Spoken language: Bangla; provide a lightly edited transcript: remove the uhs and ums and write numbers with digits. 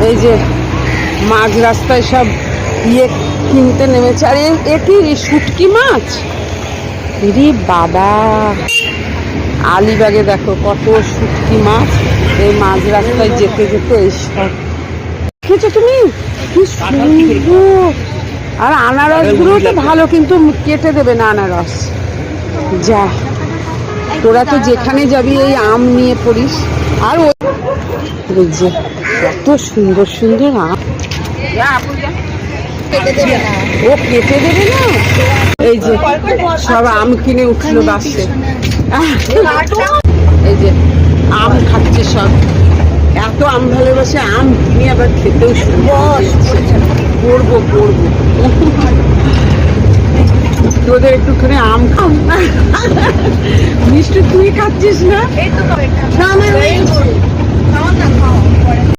এই যে মাঝ রাস্তায় সব ইয়ে কিনতে নেমেছে। আর এ কি শুটকি মাছ? রে বাবা, আলিবাগে দেখো কত শুটকি মাছ। এই মাঝ রাস্তায় যেতে যেতে এইসব দেখেছো তুমি, কি সুন্দর। আর আনারস গুলো তো ভালো, কিন্তু কেটে দেবে না আনারস। যা, তোরা তো যেখানে যাবি এই আম নিয়ে পড়িস। আর ওই যে কত সুন্দর সুন্দর আম। ও কেটে দেবে না। এই যে সব আম কিনে উঠলো বাসে। এই যে আম খাচ্ছে সব। এত আম ভালোবাসে, আম কিনে আবার খেতেও শুরু করবো। তোদের একটুখানি আম খাও। মিষ্টি তুই খাচ্ছিস না?